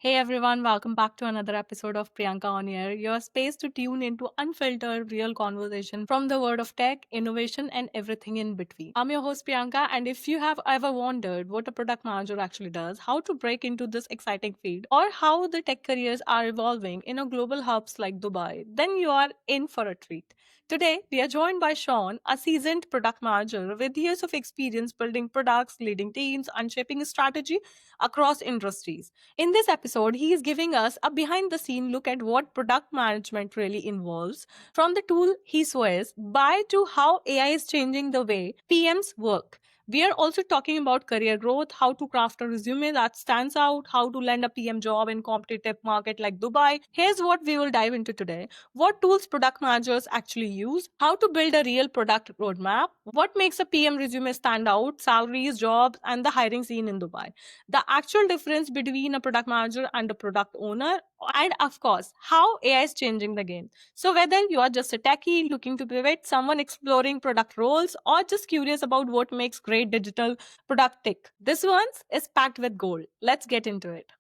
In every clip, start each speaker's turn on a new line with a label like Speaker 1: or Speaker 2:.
Speaker 1: Hey everyone, welcome back to another episode of Priyanka on Air, your space to tune into unfiltered, real conversation from the world of tech, innovation, and everything in between. I'm your host Priyanka, and if you have ever wondered what a product manager actually does, how to break into this exciting field, or how the tech careers are evolving in a global hubs like Dubai, then you are in for a treat. Today, we are joined by Shaun, a seasoned product manager with years of experience building products, leading teams, and shaping strategy across industries. In this episode, he is giving us a behind the scene look at what product management really involves, from the tool he swears by to how AI is changing the way PMs work. We are also talking about career growth, how to craft a resume that stands out, how to land a PM job in competitive market like Dubai. Here's what we will dive into today. What tools product managers actually use, how to build a real product roadmap, what makes a PM resume stand out, salaries, jobs, and the hiring scene in Dubai, the actual difference between a product manager and a product owner, and of course, how AI is changing the game. So, whether you are just a techie looking to pivot, someone exploring product roles, or just curious about what makes great digital product tick, this one is packed with gold. Let's get into it.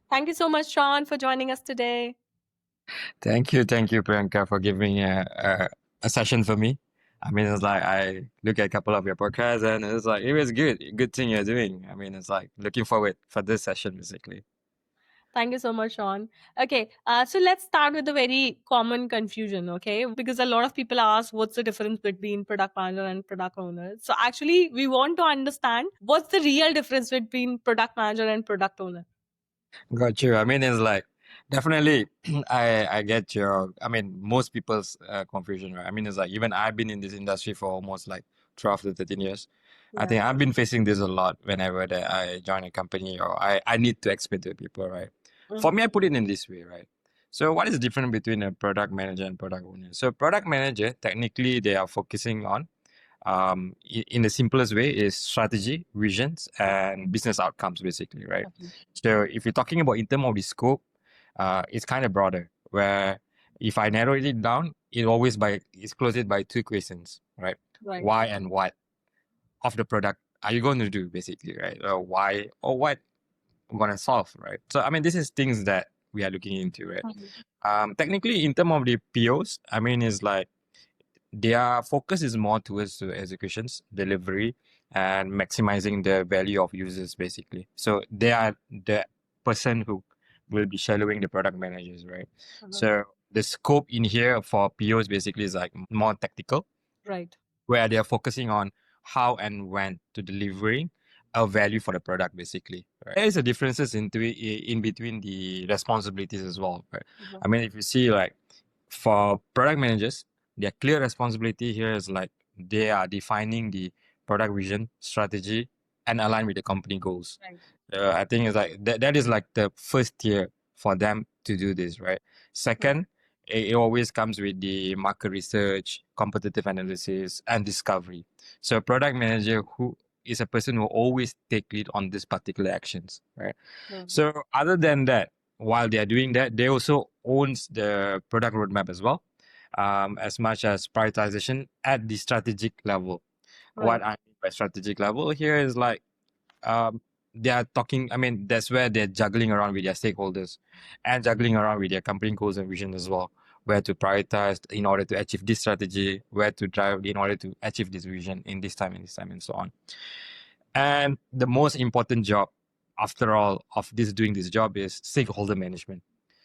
Speaker 1: Thank you so much, Sean, for joining us today.
Speaker 2: Thank you, Priyanka, for giving a session for me. I mean, it's like I look at a couple of your podcasts and it's like it was good thing you're doing. I mean, it's like looking forward for this session basically.
Speaker 1: Thank you so much, Sean. Okay, so let's start with a very common confusion, okay? Because a lot of people ask what's the difference between product manager and product owner. So, actually, we want to understand what's the real difference between product manager and product owner.
Speaker 2: Got you. I mean, it's like definitely I get your. I mean, most people's confusion, right? I mean, it's like even I've been in this industry for almost like 12 to 13 years. I
Speaker 1: Yeah.
Speaker 2: think I've been facing this a lot whenever that I join a company or I need to explain to people, right? For
Speaker 1: Mhm.
Speaker 2: me, I put it in this way, right? So what is different between a product manager and product owner? So product manager, technically, they are focusing on, in the simplest way, is strategy, visions, and business outcomes, basically, right?
Speaker 1: Okay.
Speaker 2: So if you're talking about in terms of the scope, it's kind of broader. Where if I narrow it down, it's closed by two questions, right?
Speaker 1: Right.
Speaker 2: Why and what of the product are you going to do, basically, right? Why or what we're gonna solve, right? So I mean, this is things that we are looking into, right?
Speaker 1: Mhm.
Speaker 2: Technically, in terms of the POs, I mean, is like their focus is more towards the executions, delivery, and maximizing the value of users, basically. So they are the person who will be shadowing the product managers, right?
Speaker 1: Uh-huh.
Speaker 2: So the scope in here for POs basically is like more tactical,
Speaker 1: Right.
Speaker 2: where they are focusing on how and when to delivering a value for the product, basically. Right? There is a differences in between the responsibilities as well. Right?
Speaker 1: Mhm.
Speaker 2: I mean, if you see like for product managers, their clear responsibility here is like they are defining the product vision, strategy, and align with the company goals.
Speaker 1: Right.
Speaker 2: I think it's like that is like the first tier for them to do this, right?
Speaker 1: Right.
Speaker 2: Second, it always comes with the market research, competitive analysis, and discovery. So a product manager who is a person who always take lead on these particular actions, right?
Speaker 1: Mhm.
Speaker 2: So other than that, while they are doing that, they also owns the product roadmap as well, as much as prioritization at the strategic level. What
Speaker 1: Right.
Speaker 2: I mean by strategic level here is like, um, they are talking. I mean, that's where they're juggling around with their stakeholders and juggling around with their company goals and vision as well. Where to prioritize in order to achieve this strategy, where to drive in order to achieve this vision in this time, and so on. And the most important job, after all, of this doing this job is stakeholder management.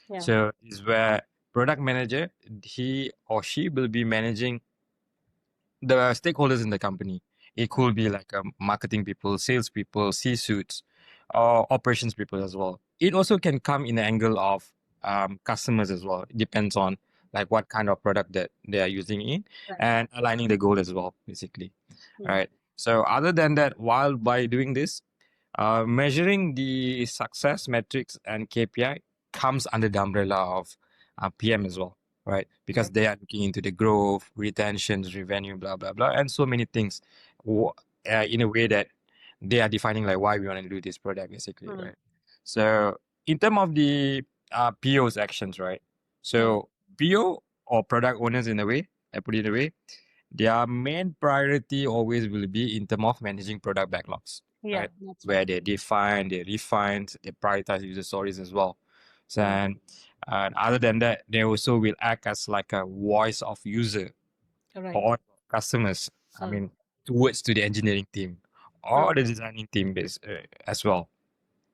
Speaker 1: Yeah.
Speaker 2: So is where product manager, he or she will be managing the stakeholders in the company. It
Speaker 1: Right.
Speaker 2: could be like, marketing people, sales people, C-suites, or operations people as well. It also can come in the angle of, customers as well. It depends on like what kind of product that they are using in
Speaker 1: Right.
Speaker 2: and aligning the goal as well, basically. All
Speaker 1: Mhm.
Speaker 2: right. So other than that, while by doing this, measuring the success metrics and KPI comes under the umbrella of, PM as well, right? Because
Speaker 1: Right.
Speaker 2: they are looking into the growth, retentions, revenue, blah blah blah, and so many things, in a way that they are defining like why we want to do this product, basically,
Speaker 1: Mhm.
Speaker 2: right? So in terms of the, PO's actions, right?
Speaker 1: Mhm.
Speaker 2: So PO or product owners, in a way, I put it in a way, their main priority always will be in terms of managing product backlogs.
Speaker 1: Yeah,
Speaker 2: right?
Speaker 1: that's
Speaker 2: Where
Speaker 1: right.
Speaker 2: they define, they refine, they prioritize user stories as well. So,
Speaker 1: Hmm.
Speaker 2: and other than that, they also will act as like a voice of user
Speaker 1: Right.
Speaker 2: or customers. I
Speaker 1: Hmm.
Speaker 2: mean, towards to the engineering team or
Speaker 1: Hmm.
Speaker 2: the designing team as well.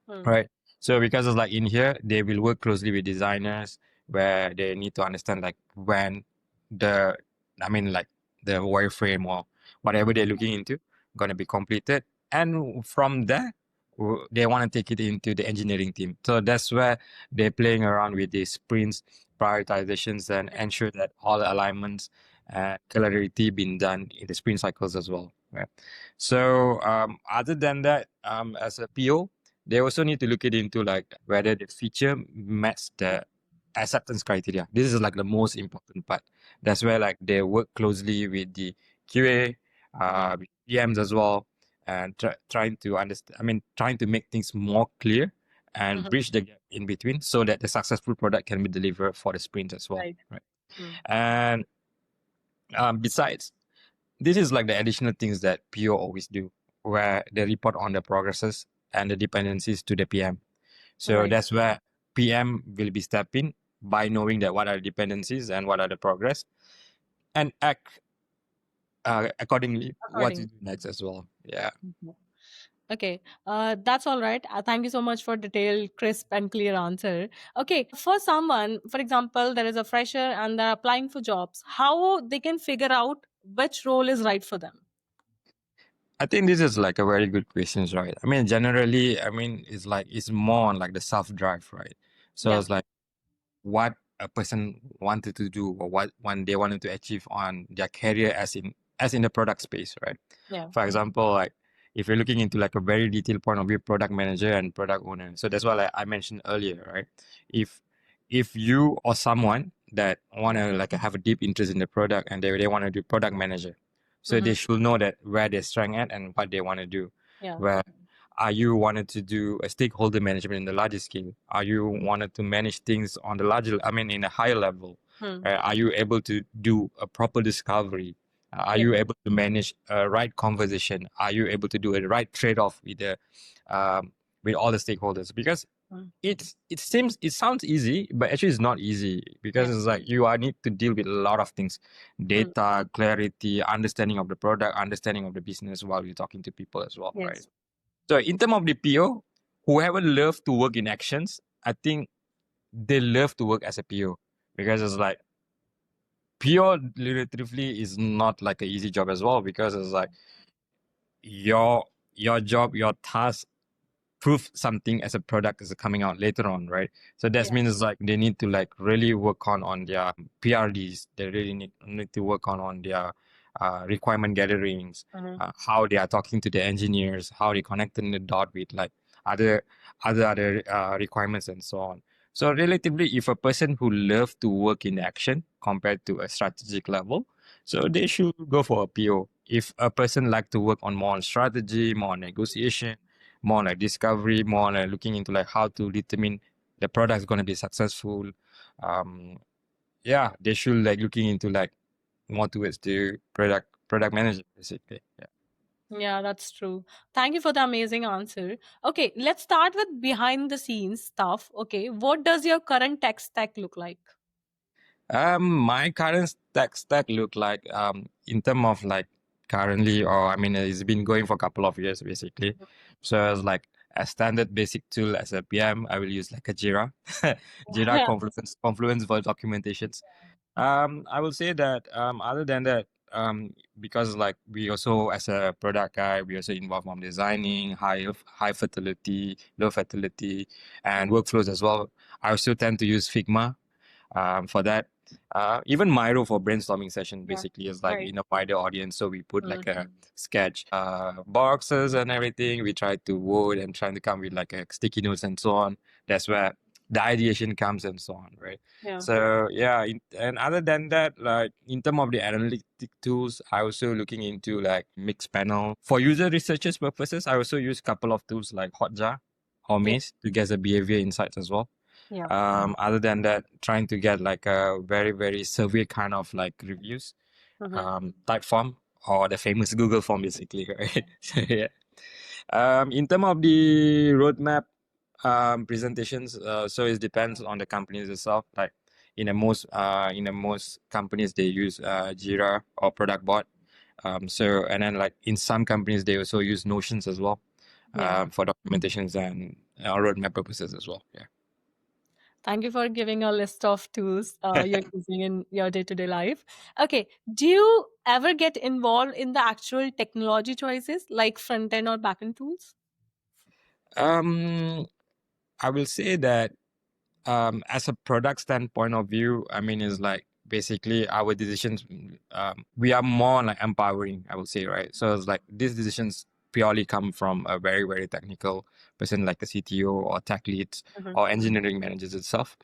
Speaker 1: Hmm.
Speaker 2: Right. So because it's like in here, they will work closely with designers where they need to understand like when the, I mean like the wireframe or whatever they're looking into gonna be completed, and from there they want to take it into the engineering team. So that's where they're playing around with the sprints, prioritizations, and ensure that all the alignments and clarity being done in the sprint cycles as well. Right. So other than that, as a PO they also need to look it into like whether the feature match the acceptance criteria. This is like the most important part. That's where like they work closely with the QA, with PMs as well, and trying to understand. I mean, trying to make things more clear and
Speaker 1: Hmm.
Speaker 2: bridge the gap in between so that the successful product can be delivered for the sprint as well.
Speaker 1: Right.
Speaker 2: Right.
Speaker 1: Hmm.
Speaker 2: And besides, this is like the additional things that PO always do, where they report on the progresses and the dependencies to the PM. So
Speaker 1: Right.
Speaker 2: that's where PM will be stepping by knowing that what are the dependencies and what are the progress, and act accordingly what to
Speaker 1: According.
Speaker 2: do next as well. Yeah.
Speaker 1: Mhm. Okay, that's all right. Thank you so much for detailed, crisp, and clear answer. Okay, for someone, for example, there is a fresher and they're applying for jobs, how they can figure out which role is right for them?
Speaker 2: I think this is like a very good question, right? I mean, generally, I mean, it's like it's more on like the self drive, right? So
Speaker 1: Yeah.
Speaker 2: it's like what a person wanted to do or what one they wanted to achieve on their career as in the product space, right?
Speaker 1: Yeah.
Speaker 2: For example, like if you're looking into like a very detailed point of view, product manager and product owner. So that's what I mentioned earlier, right? If if you or someone that wanna like have a deep interest in the product and they want to do product manager, so
Speaker 1: Mm-hmm.
Speaker 2: they should know that where they're strong at and what they want to do.
Speaker 1: Yeah.
Speaker 2: Where are you wanted to do a stakeholder management in the larger scale? Are you wanted to manage things on the larger, I mean, in a higher level?
Speaker 1: Hmm.
Speaker 2: Are you able to do a proper discovery? Are
Speaker 1: Yeah.
Speaker 2: you able to manage a right conversation? Are you able to do a right trade-off um, with all the stakeholders? Because
Speaker 1: Hmm.
Speaker 2: it sounds easy, but actually it's not easy because
Speaker 1: Yeah.
Speaker 2: it's like you are need to deal with a lot of things,
Speaker 1: Hmm.
Speaker 2: data, clarity, understanding of the product, understanding of the business while you're talking to people as well, right?
Speaker 1: Yes.
Speaker 2: So in terms of the PO, whoever love to work in actions, I think they love to work as a PO because it's like PO literally is not like an easy job as well because it's like your your job, your task prove something as a product is coming out later on, right? So that
Speaker 1: Yeah.
Speaker 2: means like they need to like really work on their PRDs. They really need to work on their requirement gatherings,
Speaker 1: Hmm.
Speaker 2: how they are talking to the engineers, how they connecting the dot with like other other requirements and so on. So relatively, if a person who love to work in action compared to a strategic level, so they should go for a PO. If a person like to work on more on strategy, more on negotiation, more like discovery, more like looking into like how to determine the product is going to be successful. Um, yeah, they should like looking into like more towards the product manager basically. Yeah.
Speaker 1: Yeah, that's true. Thank you for the amazing answer. Okay, let's start with behind the scenes stuff. Okay, what does your current tech stack look like?
Speaker 2: My current stack look like in term of like currently, or I mean it's been going for a couple of years basically. So it's like a standard basic tool as a PM, I will use like a Jira, Jira
Speaker 1: Yeah.
Speaker 2: Confluence for documentations. I will say that other than that, because like we also as a product guy, we also involved on designing high fertility, low fertility, and workflows as well. I also tend to use Figma for that. Even Miro for brainstorming session
Speaker 1: Yeah.
Speaker 2: basically is like
Speaker 1: Right.
Speaker 2: in a wider audience. So we put like
Speaker 1: Mhm.
Speaker 2: a sketch boxes and everything. We try to vote and trying to come with like a sticky notes and so on. That's where the ideation comes and so on, right?
Speaker 1: Yeah.
Speaker 2: So yeah, and other than that, like in terms of the analytic tools, I also looking into like mixed panel for user researchers purposes. I also use a couple of tools like Hotjar or
Speaker 1: Yeah.
Speaker 2: Maze to get the behavior insights as well.
Speaker 1: Yeah.
Speaker 2: Other than that, trying to get like a very survey kind of like reviews,
Speaker 1: Hmm.
Speaker 2: type form or the famous Google form basically, right? So yeah. In terms of the roadmap presentations, so it depends on the companies itself. Like in the most companies they use Jira or product board. So and then like in some companies they also use Notions as well
Speaker 1: Yeah.
Speaker 2: for documentations and roadmap purposes as well. Yeah.
Speaker 1: Thank you for giving a list of tools you're using in your day-to-day life. Okay, do you ever get involved in the actual technology choices like front-end or back-end tools?
Speaker 2: Um, I will say that as a product standpoint of view, I mean, is like basically our decisions, we are more like empowering, I would say, right? So it's like these decisions purely come from a very, very technical person like a CTO or tech leads
Speaker 1: Mhm.
Speaker 2: or engineering managers itself.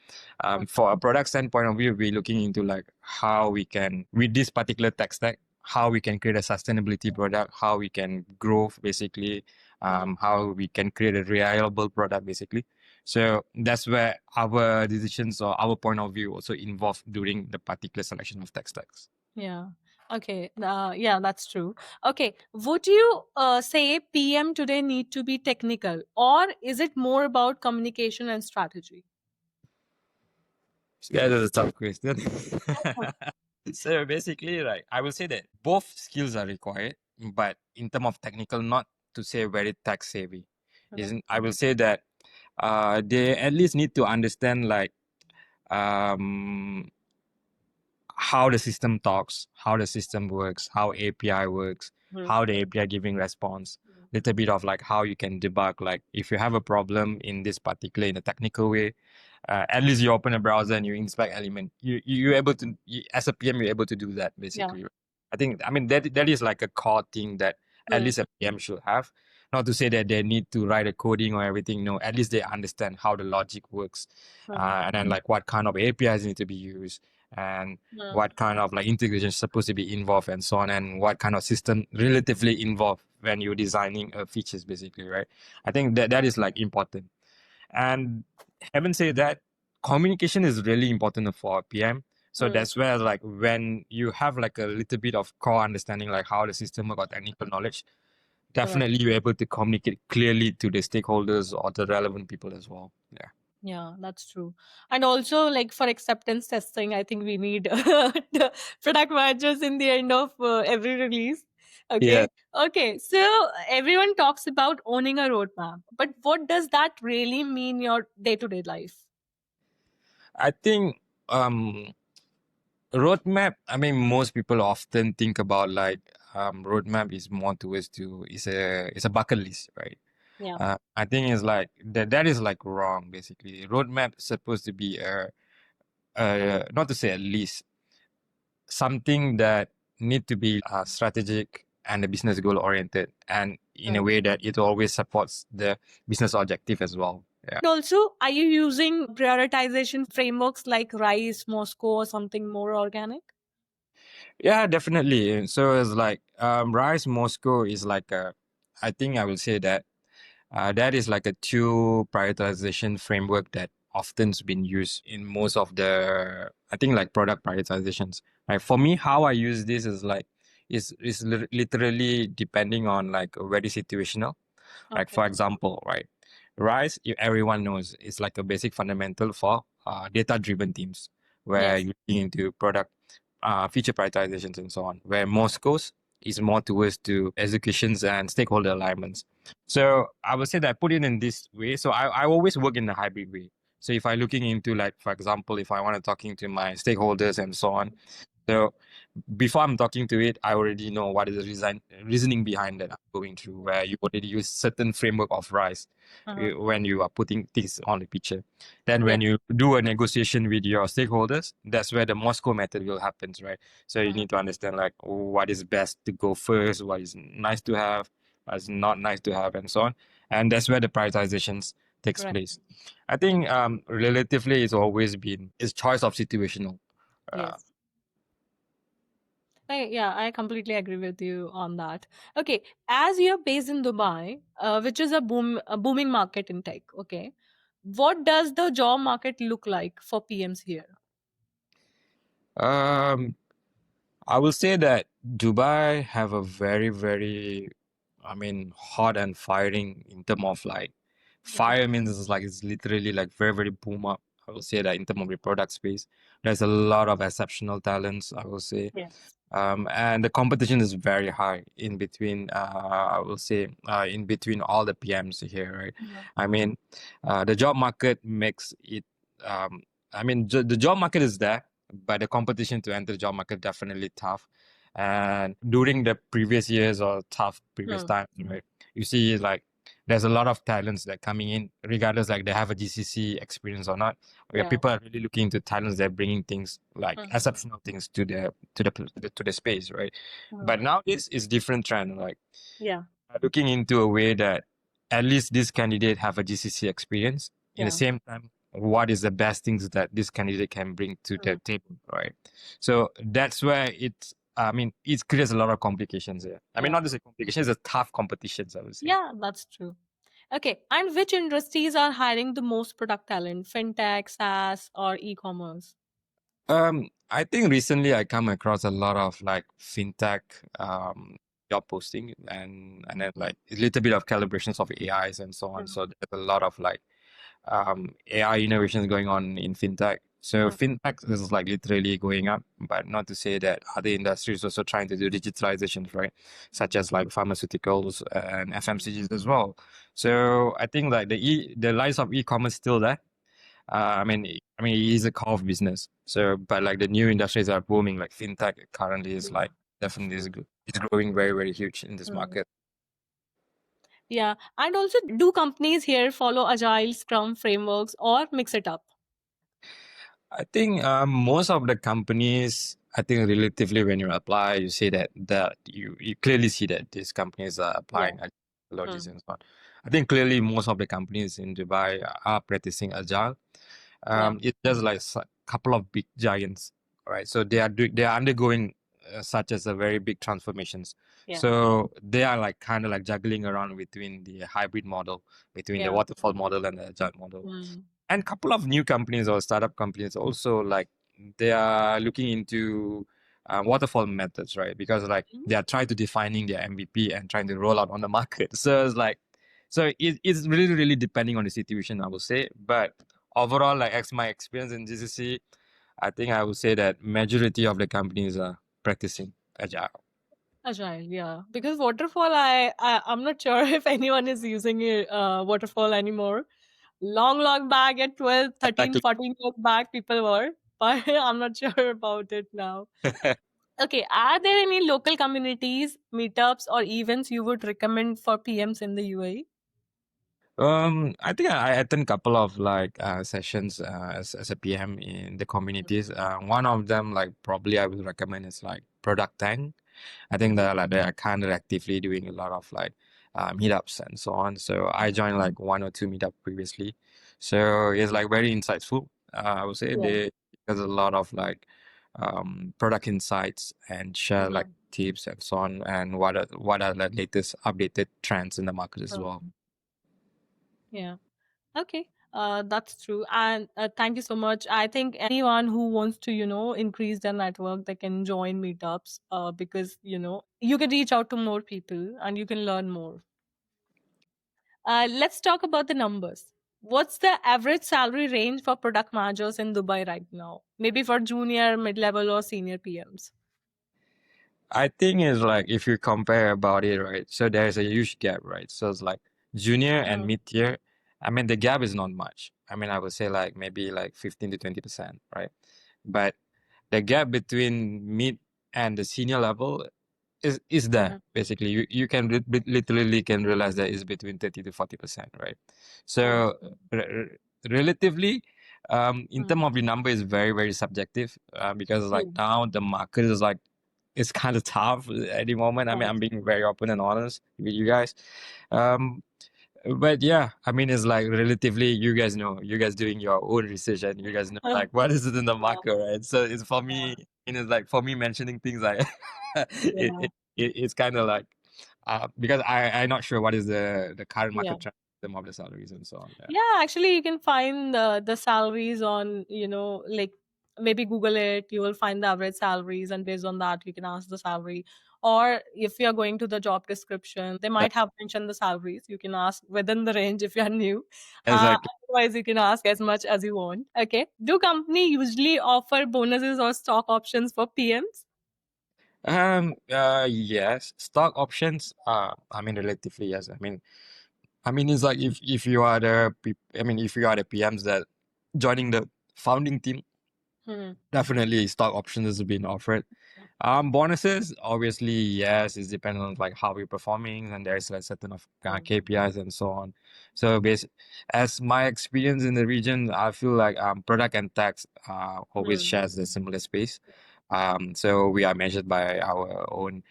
Speaker 1: Okay.
Speaker 2: For a product standpoint of view, we're looking into like how we can, with this particular tech stack, how we can create a sustainability product, how we can grow basically,
Speaker 1: Mhm.
Speaker 2: how we can create a reliable product basically. So that's where our decisions or our point of view also involved during the particular selection of tech stacks.
Speaker 1: Yeah. Okay. Yeah, that's true. Okay. Would you say PM today need to be technical, or is it more about communication and strategy?
Speaker 2: Yeah, that's a tough question. So basically, like I will say that both skills are required, but in terms of technical, not to say very tech savvy.
Speaker 1: Mhm.
Speaker 2: Isn't I will say that they at least need to understand like um how the system talks, how the system works, how API works,
Speaker 1: Mhm.
Speaker 2: how the API giving response, little bit of like how you can debug, like if you have a problem in this particular in a technical way, at least you open a browser and you inspect element. You're able to as a PM you're able to do that
Speaker 1: Yeah.
Speaker 2: basically. I think I mean that is like a core thing that at
Speaker 1: Mm.
Speaker 2: least a PM should have. Not to say that they need to write a coding or everything. No, at least they understand how the logic works,
Speaker 1: Mhm.
Speaker 2: and then like what kind of APIs need to be used and
Speaker 1: Mm.
Speaker 2: what kind of like integration is supposed to be involved and so on, and what kind of system relatively involved when you're designing features basically, right? I think that is like important. And having said that, communication is really important for PM. So
Speaker 1: Mm.
Speaker 2: that's where like when you have like a little bit of core understanding like how the system work or technical knowledge,
Speaker 1: Correct.
Speaker 2: definitely you're able to communicate clearly to the stakeholders or the relevant people as well. Yeah.
Speaker 1: Yeah, that's true. And also, like for acceptance testing, I think we need the product managers in the end of every release.
Speaker 2: Yeah.
Speaker 1: Okay. Okay. So everyone talks about owning a roadmap, but what does that really mean your day to day life?
Speaker 2: I think um roadmap, I mean, most people often think about like roadmap is more towards to it's a bucket list, right?
Speaker 1: Yeah.
Speaker 2: I think it's like that is like wrong basically. Roadmap is supposed to be a not to say a list, something that need to be strategic and a business goal oriented, and in a
Speaker 1: Correct.
Speaker 2: way that it always supports the business objective as well. Yeah.
Speaker 1: And also, are you using prioritization frameworks like Rice, Moscow, or something more organic?
Speaker 2: Yeah, definitely. So it's like Rise Moscow is like a, I think I will say that that is like a two prioritization framework that often's been used in most of the, I think like product prioritizations. Like for me, how I use this is like is literally depending on like very situational. Like
Speaker 1: Okay.
Speaker 2: for example, right, Rise, everyone knows, is like a basic fundamental for data-driven teams where
Speaker 1: Yes.
Speaker 2: you're looking into product feature prioritizations and so on. Where Moscow's is more towards to executions and stakeholder alignments. So I would say that I put it in this way. So I always work in a hybrid way. So if I'm looking into like, for example, if I want to talking to my stakeholders and so on, so before I'm talking to it, I already know what is the reasoning behind that I'm going through, where you already use certain framework of RISE
Speaker 1: Uh-huh.
Speaker 2: when you are putting things on the picture. Then
Speaker 1: Yes.
Speaker 2: when you do a negotiation with your stakeholders, that's where the Moscow method will happen, right? So you
Speaker 1: Uh-huh.
Speaker 2: need to understand like what is best to go first, what is nice to have, what is not nice to have, and so on. And that's where the prioritizations takes
Speaker 1: Right.
Speaker 2: place. I think relatively it's always been it's choice of situational. Uh,
Speaker 1: Yes. Yeah, I completely agree with you on that. Okay, as you're based in Dubai, which is a booming market in tech, okay, what does the job market look like for PMs here?
Speaker 2: um, I will say that Dubai have a very, very I mean, hot and firing in terms of like
Speaker 1: Mhm.
Speaker 2: fire means it's like it's literally like very, very boom up. I will say that in terms of the product space, there's a lot of exceptional talents, I will say.
Speaker 1: Yes.
Speaker 2: And the competition is very high in between, I will say, in between all the PMs here, right?
Speaker 1: Mhm.
Speaker 2: I mean, the job market makes it, I mean, the job market is there, but the competition to enter the job market definitely tough. And during the previous years or tough previous
Speaker 1: Mhm.
Speaker 2: times, right, you see like there's a lot of talents that coming in, regardless like they have a GCC experience or not. Where
Speaker 1: Yeah.
Speaker 2: people are really looking into talents, they're bringing things like
Speaker 1: Mhm.
Speaker 2: exceptional things to the space, right?
Speaker 1: Mhm.
Speaker 2: But nowadays it's different trend. Like
Speaker 1: Yeah.
Speaker 2: looking into a way that at least this candidate have a GCC experience. In the
Speaker 1: Yeah.
Speaker 2: same time, what is the best things that this candidate can bring to the
Speaker 1: Mhm.
Speaker 2: table, right? So that's where it's. I mean, it creates a lot of complications here. I mean,
Speaker 1: Yeah.
Speaker 2: not just a complication; it's a tough competitions. I would say.
Speaker 1: Yeah, that's true. Okay. And which industries are hiring the most product talent? Fintech, SaaS, or e-commerce?
Speaker 2: I think recently I come across a lot of like fintech job posting and then like a little bit of calibrations of AIs and so on.
Speaker 1: Mhm.
Speaker 2: So there's a lot of like AI innovations going on in fintech. So
Speaker 1: Mhm.
Speaker 2: fintech is like literally going up, but not to say that other industries also trying to do digitalizations, right? Such as like pharmaceuticals and FMCGs as well. So I think like the rise of e-commerce still there. I mean, it is a core of business. So, but like the new industries are booming, like fintech currently is like definitely is good. It's growing very, very huge in this
Speaker 1: Mhm.
Speaker 2: market.
Speaker 1: Yeah. And also, do companies here follow agile scrum frameworks or mix it up?
Speaker 2: I think most of the companies, I think relatively when you apply, you see that you clearly see that these companies are
Speaker 1: Yeah.
Speaker 2: applying technologies
Speaker 1: Mm.
Speaker 2: and so on. I think clearly most of the companies in Dubai are practicing agile.
Speaker 1: Yeah.
Speaker 2: It's just like a couple of big giants, right? So they are undergoing such as a very big transformations.
Speaker 1: Yeah.
Speaker 2: So they are like kind of like juggling around between the hybrid model, between the
Speaker 1: Yeah.
Speaker 2: waterfall model and the agile model.
Speaker 1: Mm.
Speaker 2: And couple of new companies or startup companies also like they are looking into waterfall methods, right? Because like they are trying to defining their MVP and trying to roll out on the market. So it's like so it's really really depending on the situation, I would say. But overall, like my experience in GCC, I think I would say that majority of the companies are practicing agile.
Speaker 1: Agile, yeah. Because waterfall, I'm not sure if anyone is using waterfall anymore. Long back at 12, 13,
Speaker 2: Exactly.
Speaker 1: 14 years back, people were, but I'm not sure about it now. Okay, are there any local communities, meetups, or events you would recommend for PMs in the UAE?
Speaker 2: I think I attend a couple of like sessions as a PM in the communities. One of them, like probably I would recommend is like Product Tank. I think that like they are kind of actively doing a lot of like meetups and so on. So I joined like one or two meetup previously. So it's like very insightful. I would say
Speaker 1: Yeah.
Speaker 2: there's a lot of like product insights and share like
Speaker 1: Mhm.
Speaker 2: tips and so on and what are the latest updated trends in the market as well.
Speaker 1: Mhm. Yeah. Okay, that's true. And thank you so much. I think anyone who wants to, increase their network, they can join meetups because, you can reach out to more people and you can learn more. Let's talk about the numbers. What's the average salary range for product managers in Dubai right now? Maybe for junior, mid level, or senior PMs?
Speaker 2: I think it's like if you compare about it, right? So there's a huge gap, right? So it's like junior and
Speaker 1: Mm.
Speaker 2: mid tier. I mean, the gap is not much. I mean, I would say like maybe like 15 to 20%, right? But the gap between mid and the senior level is there
Speaker 1: Mhm.
Speaker 2: basically. You can literally can realize that is between 30 to 40%, right?
Speaker 1: Oh.
Speaker 2: So relatively, in
Speaker 1: Mm.
Speaker 2: terms of the number is very very subjective because like
Speaker 1: True.
Speaker 2: now the market is like it's kind of tough at the moment. I mean, I'm
Speaker 1: Right.
Speaker 2: being very open and honest with you guys. Um, but yeah, I mean, it's like relatively, you guys doing your own research and you guys know like what is it in the
Speaker 1: Yeah.
Speaker 2: market, right? So it's for
Speaker 1: Yeah.
Speaker 2: me, it's like for me mentioning things like
Speaker 1: Yeah.
Speaker 2: it's kind of like because I'm not sure what is the current
Speaker 1: Yeah.
Speaker 2: market trend of the salaries and so on. Yeah.
Speaker 1: Yeah, actually, you can find the salaries on, like maybe Google it. You will find the average salaries, and based on that, you can ask the salary. Or if you're going to the job description, they
Speaker 2: Yeah,
Speaker 1: might have mentioned the salaries. You can ask within the range if you are new.
Speaker 2: exactly.
Speaker 1: Otherwise, you can ask as much as you want. Okay. Do company usually offer bonuses or stock options for PMs?
Speaker 2: Yes, stock options. I mean, relatively yes. I mean, it's like if you are I mean, if you are the PMs that joining the founding team,
Speaker 1: Hmm.
Speaker 2: definitely stock options is being offered. Bonuses, obviously, yes, it's dependent on like how we're performing, and there's a certain of
Speaker 1: Hmm.
Speaker 2: KPIs and so on. So, as my experience in the region, I feel like product and tax always
Speaker 1: Hmm.
Speaker 2: shares the similar space. So we are measured by our own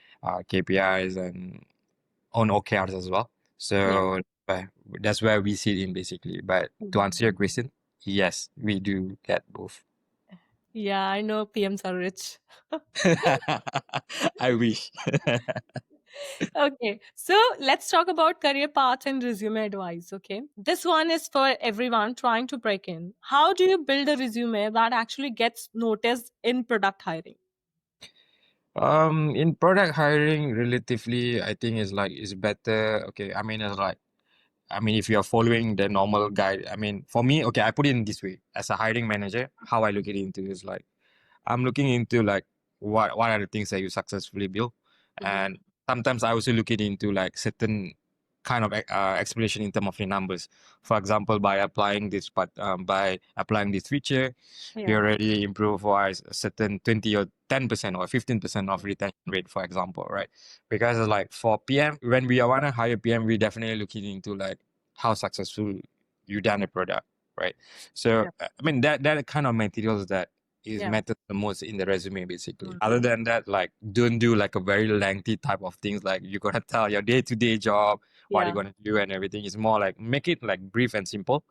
Speaker 2: KPIs and own OKRs as well.
Speaker 1: Yeah.
Speaker 2: So that's where we sit in basically. But to
Speaker 1: Mhm.
Speaker 2: answer your question, yes, we do get both.
Speaker 1: Yeah, I know PMs are rich.
Speaker 2: I wish.
Speaker 1: Okay, so let's talk about career paths and resume advice. Okay, this one is for everyone trying to break in. How do you build a resume that actually gets noticed in product hiring?
Speaker 2: In product hiring, relatively, I think is better. Okay, I mean, if you're following the normal guide, I mean, for me, okay, I put it in this way. As a hiring manager, how I look at it into is like I'm looking into like what are the things that you successfully build,
Speaker 1: Mhm.
Speaker 2: and sometimes I also look it into like certain kind of explanation in terms of the numbers. For example, by applying this feature, you
Speaker 1: Yeah.
Speaker 2: already improve for a certain 20 or 10% or 15% of retention rate, for example, right? Because it's like for PM, when we want to hire PM, we definitely looking into like how successful you done a product, right? So
Speaker 1: Yeah.
Speaker 2: I mean that kind of materials that is
Speaker 1: Yeah.
Speaker 2: matters the most in the resume basically.
Speaker 1: Mm.
Speaker 2: Other than that, like don't do like a very lengthy type of things like you gotta tell your day-to-day job, what you're
Speaker 1: Yeah.
Speaker 2: gonna do and everything. It's more like make it like brief and simple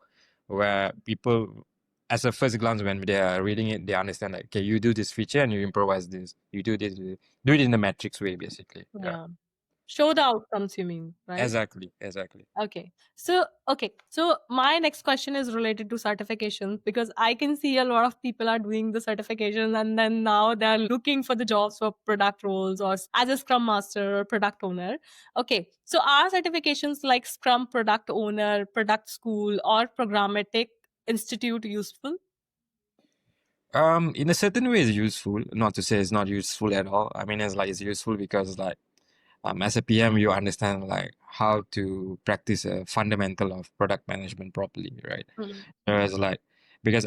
Speaker 2: where people as a first glance when they are reading it, they understand like okay, you do this feature and you improvise this. You do this, do it in the matrix way basically. Yeah.
Speaker 1: Yeah. Show the outcomes, you mean, right?
Speaker 2: Exactly, exactly.
Speaker 1: Okay. So my next question is related to certifications because I can see a lot of people are doing the certifications and then now they're looking for the jobs for product roles or as a scrum master or product owner. Okay. So are certifications like Scrum Product Owner, Product School, or Programmatic Institute useful?
Speaker 2: In a certain way, it's useful. Not to say it's not useful at all. I mean, it's useful because like as a PM, you understand like how to practice a fundamental of product management properly, right?
Speaker 1: Mm.
Speaker 2: Whereas like because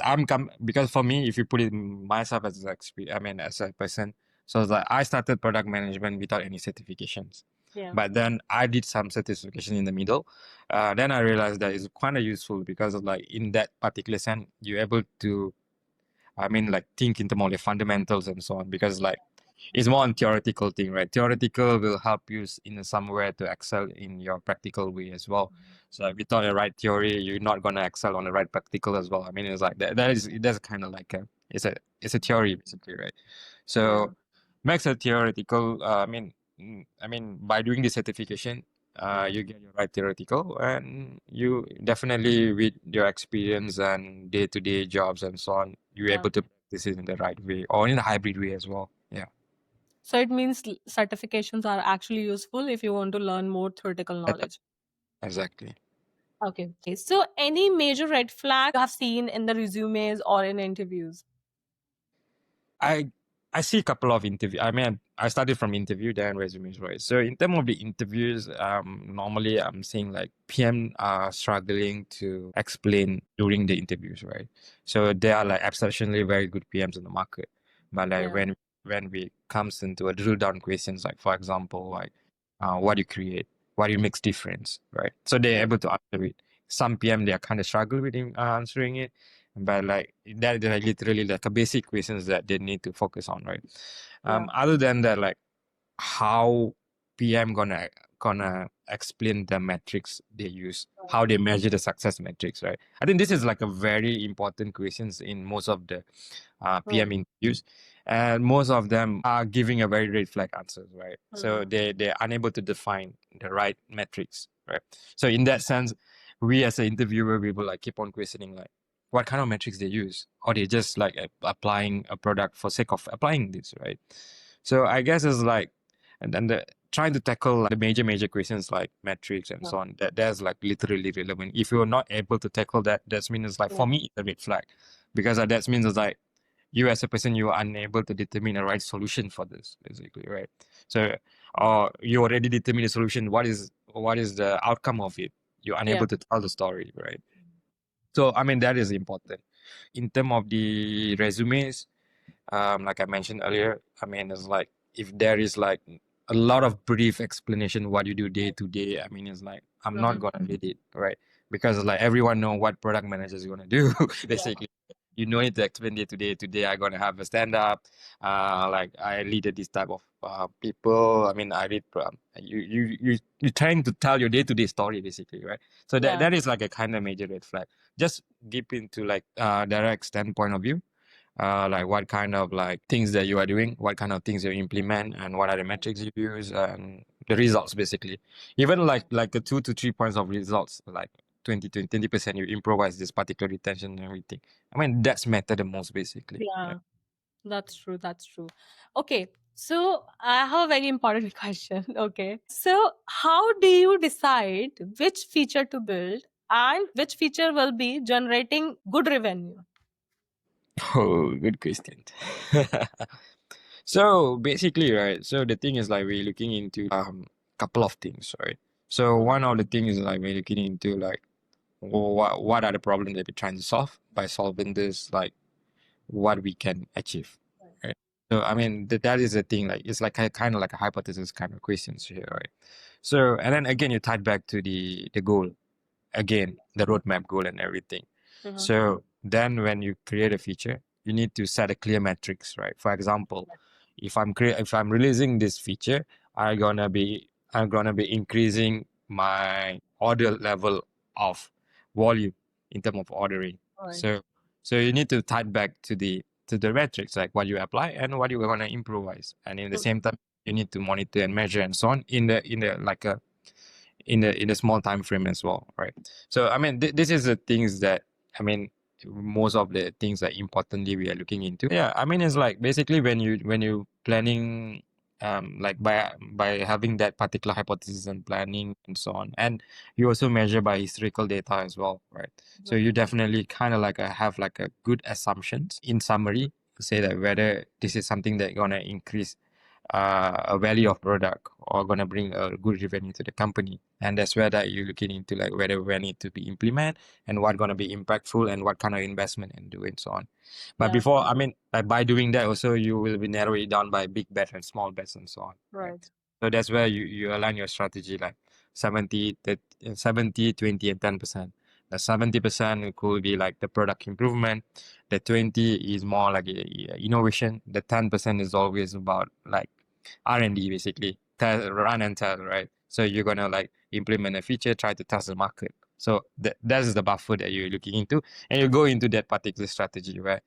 Speaker 2: for me, if you put it myself as an experience, I mean as a person, so it's like I started product management without any certifications,
Speaker 1: Yeah.
Speaker 2: but then I did some certification in the middle. Then I realized that it's kind of useful because of like in that particular sense, you're able to I mean, like think into more like fundamentals and so on, because like it's more on theoretical thing, right? Theoretical will help you in somewhere to excel in your practical way as well. So without the right theory, you're not gonna excel on the right practical as well. I mean, it's like that's kind of like it's a theory basically, right?
Speaker 1: Yeah.
Speaker 2: So makes a theoretical. I mean, by doing the certification, you get your right theoretical, and you definitely with your experience and day-to-day jobs and so on, you're
Speaker 1: Yeah.
Speaker 2: able to practice it in the right way or in a hybrid way as well. Yeah,
Speaker 1: So it means certifications are actually useful if you want to learn more theoretical
Speaker 2: exa-
Speaker 1: knowledge.
Speaker 2: exactly.
Speaker 1: Okay. So any major red flag you have seen in the resumes or in interviews?
Speaker 2: I I see a couple of interview. I mean, I started from interview then resumes, right? So in terms of the interviews, normally I'm seeing like PM are struggling to explain during the interviews, right? So they are like exceptionally very good PMs in the market, but like
Speaker 1: Yeah.
Speaker 2: when we comes into a drill down questions, like for example, like what do you create, what do you makes difference, right? So they're
Speaker 1: Yeah.
Speaker 2: able to answer it. Some PM they are kind of struggle with answering it, but like that are literally like a basic questions that they need to focus on, right?
Speaker 1: Yeah.
Speaker 2: Other than that, like how PM gonna explain the metrics they use, how they measure the success metrics, right? I think this is like a very important questions in most of the
Speaker 1: Hmm.
Speaker 2: PM interviews, and most of them are giving a very red flag answers, right? So
Speaker 1: Hmm.
Speaker 2: they're unable to define the right metrics, right? So in that sense, we as an interviewer, we will like keep on questioning like what kind of metrics they use, or they just like applying a product for sake of applying this, right? So I guess it's like and then the trying to tackle like, the major questions like metrics and
Speaker 1: Yeah.
Speaker 2: so on. That's like literally relevant. If you're not able to tackle that, that means like
Speaker 1: Yeah.
Speaker 2: for me it's a red flag, because that means it's like you as a person you are unable to determine a right solution for this basically, right? So or you already determine the solution, what is the outcome of it, you're
Speaker 1: Yeah.
Speaker 2: unable to tell the story, right? So I mean that is important. In terms of the resumes, like I mentioned earlier, I mean it's like if there is like a lot of brief explanation what you do day to day, I mean it's like I'm not
Speaker 1: Mhm.
Speaker 2: gonna read it, right? Because like everyone know what product manager is gonna do
Speaker 1: Yeah.
Speaker 2: basically. You don't need to explain day to day. Today I gonna have a stand up. Like I lead this type of people. I mean I read. You trying to tell your day to day story basically, right? So
Speaker 1: Yeah.
Speaker 2: that is like a kind of major red flag. Just deep into like direct standpoint of view, like what kind of like things that you are doing, what kind of things you implement, and what are the metrics you use, and the results basically. Even like the 2 to 3 points of results, like 20% you improvise this particular retention and everything. I mean that's matter the most basically. Yeah.
Speaker 1: Yeah. That's true. That's true. Okay. So I have a very important question. Okay. So how do you decide which feature to build and which feature will be generating good revenue?
Speaker 2: Oh, good question. So basically, right? So the thing is like we're looking into couple of things, right? So one of the things is like we're looking into like what are the problems that we're trying to solve. By solving this, like what we can achieve, right? So I mean that is the thing. Like it's like kind of like a hypothesis kind of questions here, right? So and then again you tied back to the goal again, the roadmap goal and everything.
Speaker 1: Mhm.
Speaker 2: So then when you create a feature, you need to set a clear metrics, right? For example, if I'm releasing this feature, I'm gonna be increasing my order level of volume in terms of ordering.
Speaker 1: Right.
Speaker 2: So you need to tie it back to the metrics, like what you apply and what you're gonna improvise. And in the
Speaker 1: Mm.
Speaker 2: same time, you need to monitor and measure and so on in the like a in a small time frame as well, right? So I mean, this is the things that I mean, most of the things that importantly we are looking into. Yeah, I mean, it's like basically when you planning, like by having that particular hypothesis and planning and so on, and you also measure by historical data as well, right? So
Speaker 1: Mhm.
Speaker 2: you definitely kind of like have like a good assumptions in summary to say that whether this is something that gonna increase a value of product or gonna bring a good revenue to the company, and that's where that you're looking into like whether we need to be implement and what gonna be impactful and what kind of investment and do and so on. But
Speaker 1: Yeah.
Speaker 2: before I mean like by doing that also you will be narrow it down by big bets and small bets and so on, right?
Speaker 1: Right.
Speaker 2: So that's where you align your strategy like 70 that 70 20 and 10%. The 70% could be like the product improvement, the 20 is more like innovation, the 10% is always about like R&D basically, test, run and test, right? So you're gonna like implement a feature, try to test the market. So that is the buffer that you're looking into, and you go into that particular strategy, right?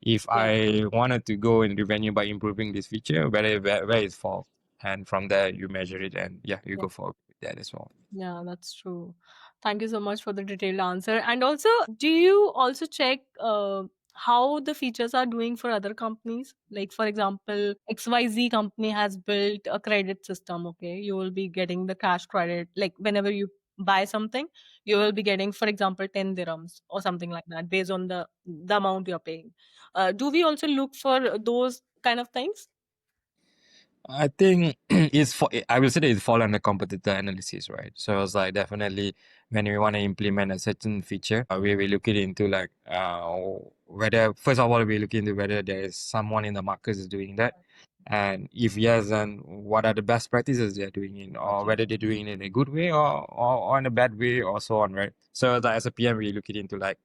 Speaker 2: If
Speaker 1: Yeah.
Speaker 2: I wanted to go in revenue by improving this feature, where it falls, and from there you measure it, and yeah, you
Speaker 1: Yeah.
Speaker 2: go forward with that as well.
Speaker 1: Yeah, that's true. Thank you so much for the detailed answer. And also, do you also check how the features are doing for other companies? Like, for example, XYZ company has built a credit system. Okay, you will be getting the cash credit. Like, whenever you buy something, you will be getting, for example, 10 dirhams or something like that based on the amount you're paying. Do we also look for those kind of things?
Speaker 2: I think I will say that it fall under competitor analysis, right? So it's like definitely when we want to implement a certain feature, we will look it into like whether first of all we look into whether there is someone in the market is doing that, and if yes, then what are the best practices they're doing it, or
Speaker 1: Okay.
Speaker 2: whether they're doing it in a good way or in a bad way or so on, right? So like, as a PM, we look it into like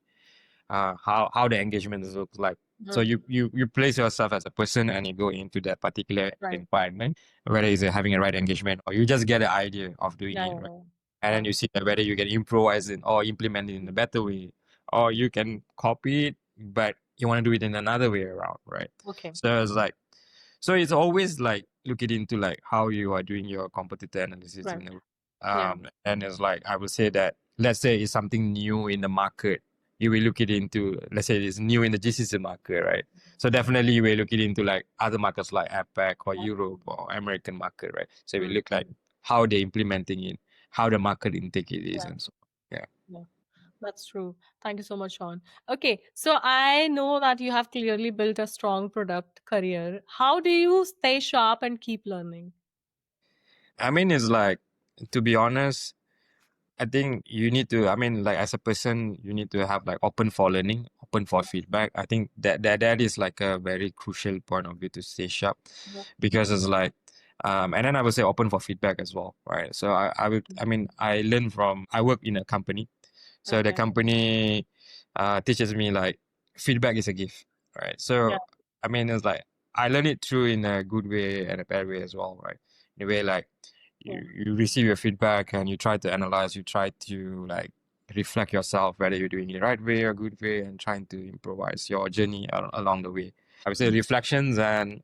Speaker 2: how the engagement looks like. So
Speaker 1: Mhm.
Speaker 2: you place yourself as a person and you go into that particular
Speaker 1: Right.
Speaker 2: environment, whether it's having a right engagement or you just get an idea of doing
Speaker 1: Yeah,
Speaker 2: it,
Speaker 1: yeah,
Speaker 2: right?
Speaker 1: yeah.
Speaker 2: And then
Speaker 1: Yeah.
Speaker 2: you see that whether you can improvise it or implement it in a better way, or you can copy it, but you want to do it in another way around, right?
Speaker 1: Okay.
Speaker 2: So it's like so it's always like looking into like how you are doing your competitor analysis
Speaker 1: Right.
Speaker 2: in a
Speaker 1: Yeah.
Speaker 2: and it's like I would say that let's say it's something new in the market you will look it into, let's say it's new in the GCC market, right? So definitely you will look it into like other markets like APAC or Europe or American market, right? So we
Speaker 1: Mm.
Speaker 2: look like how they're implementing it, how the market intake it is,
Speaker 1: Yeah.
Speaker 2: and so yeah.
Speaker 1: Yeah. That's true. Thank you so much, Sean. Okay, so I know that you have clearly built a strong product career. How do you stay sharp and keep learning?
Speaker 2: I mean, it's like, to be honest, I think you need to, I mean, like as a person, you need to have like open for learning, open for feedback. I think that is like a very crucial point of view to stay sharp,
Speaker 1: Yeah.
Speaker 2: because it's like, and then I would say open for feedback as well, right? So I mean, I work in a company. So the
Speaker 1: Okay.
Speaker 2: company teaches me like feedback is a gift, right?
Speaker 1: Yeah.
Speaker 2: So I mean, it's like I learn it through in a good way and a bad way as well, right? In a way, like
Speaker 1: Yeah.
Speaker 2: you receive your feedback and you try to analyze, you try to like reflect yourself whether you're doing it the right way or good way, and trying to improvise your journey along the way. I would say
Speaker 1: Mm.
Speaker 2: reflections and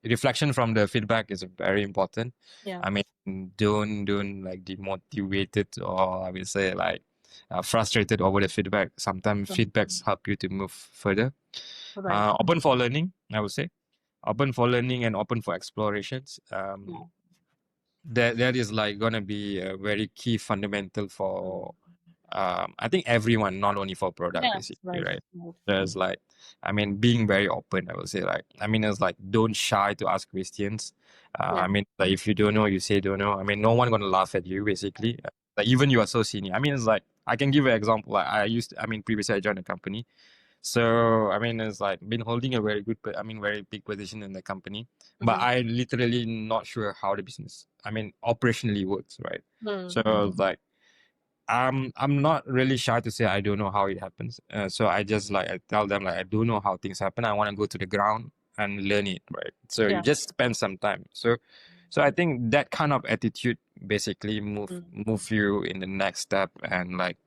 Speaker 2: reflection from the feedback is very important.
Speaker 1: Yeah.
Speaker 2: I mean, don't like demotivated, or I will say like frustrated over the feedback. Sometimes
Speaker 1: Mm.
Speaker 2: feedbacks help you to move further.
Speaker 1: Right.
Speaker 2: Open for learning, I would say. Open for learning and open for explorations.
Speaker 1: Yeah.
Speaker 2: That is like gonna be a very key fundamental for I think everyone, not only for product
Speaker 1: Yes.
Speaker 2: basically,
Speaker 1: Right.
Speaker 2: right?
Speaker 1: Right.
Speaker 2: There's like, I mean, being very open, I would say, like, I mean, it's like don't shy to ask questions.
Speaker 1: Yeah.
Speaker 2: I mean, like if you don't know, you say don't know. I mean, no one gonna laugh at you basically. Like even you are so senior. I mean, it's like I can give an example. Like I mean, previously I joined a company, so I mean, it's like been holding a very good, I mean, very big position in the company, but
Speaker 1: Mm-hmm.
Speaker 2: I literally not sure how the business, I mean, operationally works, right? So it's like I'm not really shy to say I don't know how it happens. So I just like I tell them like I don't know how things happen. I want to go to the ground and learn it, right? So you
Speaker 1: Yeah.
Speaker 2: just spend some time. So I think that kind of attitude basically
Speaker 1: Mm.
Speaker 2: move you in the next step and like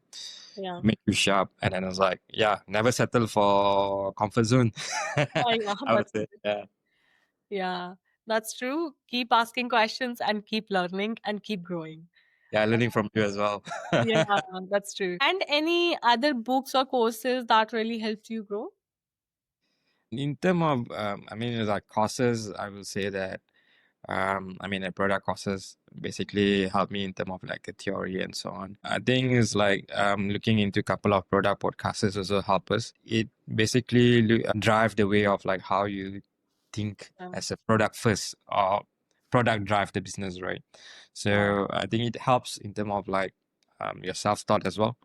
Speaker 1: Yeah.
Speaker 2: make you sharp. And then I was like, yeah, never settle for comfort zone.
Speaker 1: Yeah.
Speaker 2: I would
Speaker 1: That's
Speaker 2: say, yeah,
Speaker 1: yeah. That's true. Keep asking questions and keep learning and keep growing.
Speaker 2: yeah, learning from you as well.
Speaker 1: Yeah, that's true. And any other books or courses that really helped you grow?
Speaker 2: In terms of, I mean, like courses, I will say that I mean, the product courses basically help me in terms of like the theory and so on. I think it's like looking into a couple of product podcasts also help us. It basically drive the way of like how you think
Speaker 1: Yeah.
Speaker 2: as a product first, or product drive the business, right?
Speaker 1: Yeah.
Speaker 2: So I think it helps in terms of like your self-taught as well.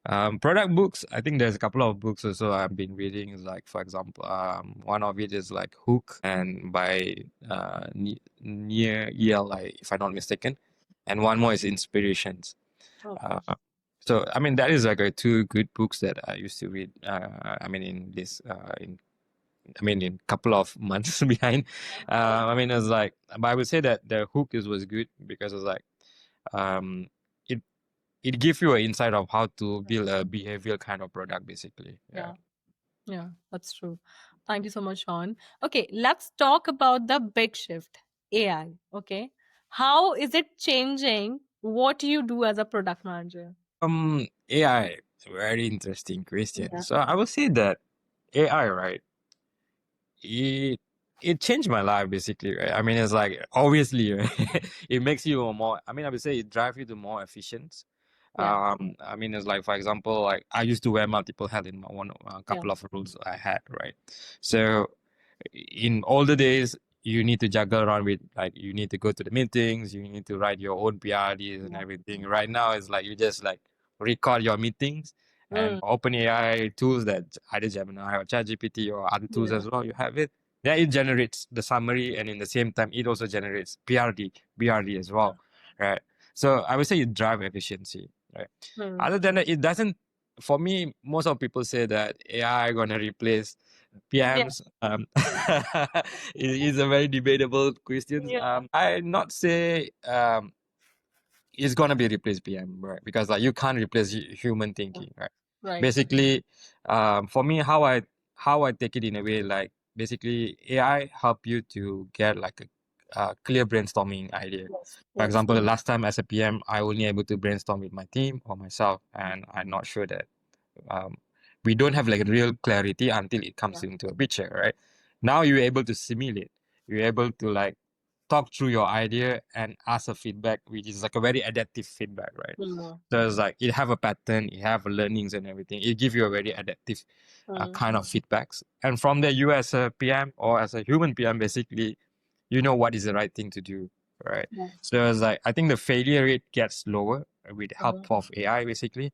Speaker 2: Product books, I think there's a couple of books also I've been reading. Is like, for example, one of it is like Hook and by near ELI, if I'm not mistaken, and one more is Inspirations.
Speaker 1: Okay.
Speaker 2: Uh, so I mean that is like a two good books that I used to read. I mean in this I mean in couple of months behind. I mean it's like, but I would say that the Hook is was good because it's like um. It it gives you an insight of how to build a behavioral kind of product basically, yeah.
Speaker 1: Yeah. Yeah, that's true. Thank you so much, Sean. Okay, let's talk about the big shift, AI. Okay. How is it changing what you do as a product manager?
Speaker 2: AI, very interesting question.
Speaker 1: Yeah.
Speaker 2: So I would say that AI, right, it it changed my life basically, right? I mean, it's like obviously, right? It makes you more, I mean, I would say it drives you to more efficient.
Speaker 1: Yeah.
Speaker 2: I mean, it's like, for example, like I used to wear multiple hats in my one a
Speaker 1: Yeah.
Speaker 2: couple of roles I had, right? So in older days, you need to juggle around with like you need to go to the meetings, you need to write your own PRDs and
Speaker 1: Yeah.
Speaker 2: everything. Right now, it's like you just like record your meetings and
Speaker 1: Mm,
Speaker 2: open AI tools that either Gemini or ChatGPT or other tools
Speaker 1: yeah.
Speaker 2: as well. You have it. Yeah, it generates the summary, and in the same time, it also generates PRD, BRD as well, right? So I would say it drive efficiency, right?
Speaker 1: Mm,
Speaker 2: Other than that, it doesn't. For me, most of people say that AI gonna replace
Speaker 1: yeah.
Speaker 2: PMs. It is a very debatable question.
Speaker 1: Yeah.
Speaker 2: I not say it's gonna be replaced PM, right? Because like you can't replace human thinking, right?
Speaker 1: Right.
Speaker 2: Basically, for me, how I take it in a way like basically AI help you to get like a clear brainstorming idea.
Speaker 1: Yes.
Speaker 2: For
Speaker 1: Yes.
Speaker 2: example, the last time as a PM, I only able to brainstorm with my team or myself, and I'm not sure that um, we don't have like real clarity until it comes
Speaker 1: Yeah.
Speaker 2: into a picture, right? Now you're able to simulate. You're able to like talk through your idea and ask a feedback, which is like a very adaptive feedback, right?
Speaker 1: Mm.
Speaker 2: So it's like it have a pattern, it have learnings and everything. It give you a very adaptive
Speaker 1: Mm.
Speaker 2: kind of feedbacks. And from there, you as a PM or as a human PM, basically, you know what is the right thing to do, right?
Speaker 1: Yeah.
Speaker 2: So it's like I think the failure rate gets lower with help
Speaker 1: Mm.
Speaker 2: of AI, basically,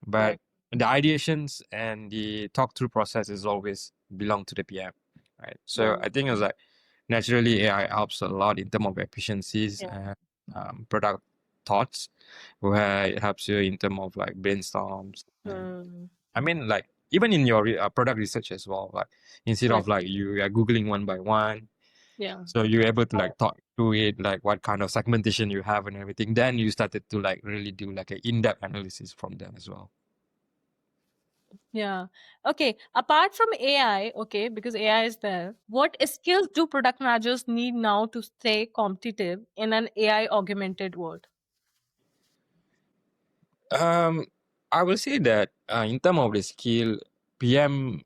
Speaker 2: but
Speaker 1: Right.
Speaker 2: the ideations and the talk through process is always belong to the PM, right? So I
Speaker 1: Mm.
Speaker 2: think it's like naturally AI helps a lot in terms of efficiencies
Speaker 1: Yeah.
Speaker 2: and product thoughts, where it helps you in terms of like brainstorms and
Speaker 1: Mm.
Speaker 2: I mean like even in your product research as well, like instead
Speaker 1: Right.
Speaker 2: of like you are googling one by one,
Speaker 1: Yeah.
Speaker 2: so you're able to like talk through it, like what kind of segmentation you have and everything. Then you started to like really do like an in-depth analysis from them as well.
Speaker 1: Yeah. Okay. Apart from AI, okay, because AI is there, what skills do product managers need now to stay competitive in an AI augmented world?
Speaker 2: Um, I will say that in terms of the skill, PM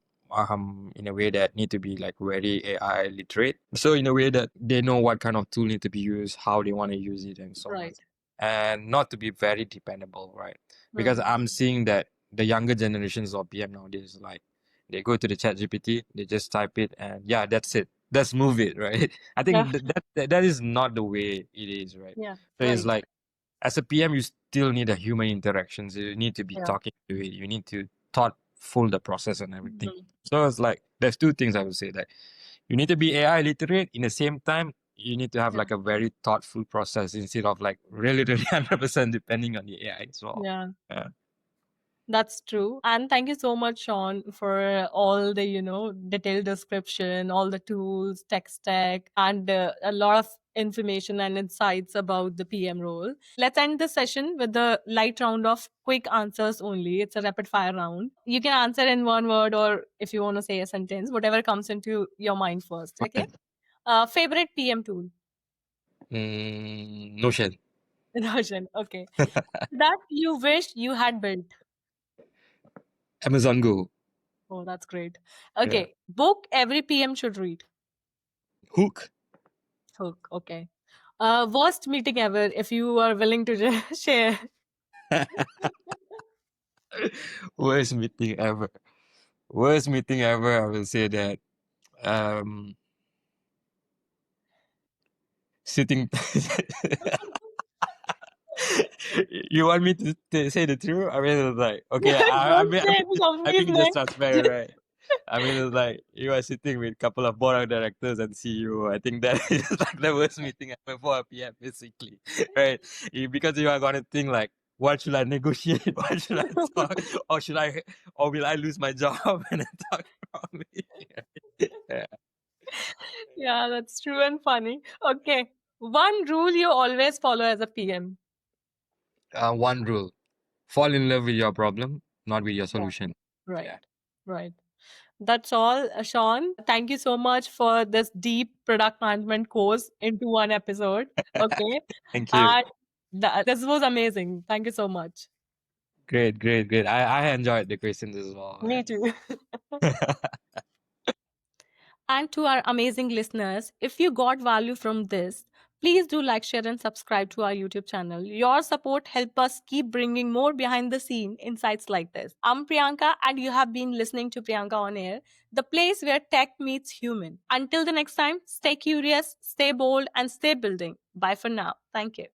Speaker 2: in a way that need to be like very AI literate. So in a way that they know what kind of tool need to be used, how they want to use it, and so on,
Speaker 1: Right.
Speaker 2: and not to be very dependable, right? Because
Speaker 1: Mm.
Speaker 2: I'm seeing that the younger generations of PM nowadays, like they go to the Chat GPT, they just type it, and yeah, that's it. Let's move it, right? I
Speaker 1: Yeah.
Speaker 2: think that is not the way it is, right?
Speaker 1: Yeah.
Speaker 2: So it's
Speaker 1: Right.
Speaker 2: like as a PM, you still need a human interactions. You need to be
Speaker 1: Yeah.
Speaker 2: talking to it. You need to thoughtful the process and everything.
Speaker 1: Mhm.
Speaker 2: So it's like there's two things I would say that you need to be AI literate. In the same time, you need to have
Speaker 1: Yeah.
Speaker 2: like a very thoughtful process instead of like really, really 100% depending on the AI as well.
Speaker 1: Yeah.
Speaker 2: Yeah.
Speaker 1: That's true. And thank you so much, Sean, for all the, detailed description, all the tools, tech stack, and a lot of information and insights about the PM role. Let's end the session with the light round of quick answers only. It's a rapid fire round. You can answer in one word or if you want to say a sentence, whatever comes into your mind first. Okay.
Speaker 2: Okay.
Speaker 1: Favorite PM tool?
Speaker 2: Notion.
Speaker 1: Roshan. Okay. That you wish you had built.
Speaker 2: Amazon Go.
Speaker 1: Oh, that's great.
Speaker 2: Yeah.
Speaker 1: Okay. Book every PM should read.
Speaker 2: Hook.
Speaker 1: Hook. Okay. Worst meeting ever, if you are willing to just share.
Speaker 2: Worst meeting ever. Worst meeting ever. I will say that. Um, sitting. You want me to say the truth? I mean, it's like, okay,
Speaker 1: Don't say the
Speaker 2: I'm
Speaker 1: company's
Speaker 2: being just
Speaker 1: name.
Speaker 2: transparent, right? I mean, it's like you are sitting with a couple of board of directors and CEO. I think that is like the worst meeting ever for a PM, basically, right? Because you are gonna think like, what should I negotiate? What should I talk? Or should I, or will I lose my job and then talk from me? Yeah.
Speaker 1: Yeah, that's true and funny. Okay. One rule you always follow as a PM.
Speaker 2: One rule: fall in love with your problem, not with your
Speaker 1: Yeah.
Speaker 2: solution.
Speaker 1: Right.
Speaker 2: Yeah.
Speaker 1: Right. That's all, Sean. Thank you so much for this deep product management course into one episode. Okay.
Speaker 2: Thank you.
Speaker 1: And this was amazing. Thank you so much.
Speaker 2: Great, great, great. I enjoyed the questions as well.
Speaker 1: Me too. And to our amazing listeners, if you got value from this, please do like, share, and subscribe to our YouTube channel. Your support helps us keep bringing more behind the scene insights like this. I'm Priyanka, and you have been listening to Priyanka on Air, the place where tech meets human. Until the next time, stay curious, stay bold, and stay building. Bye for now. Thank you.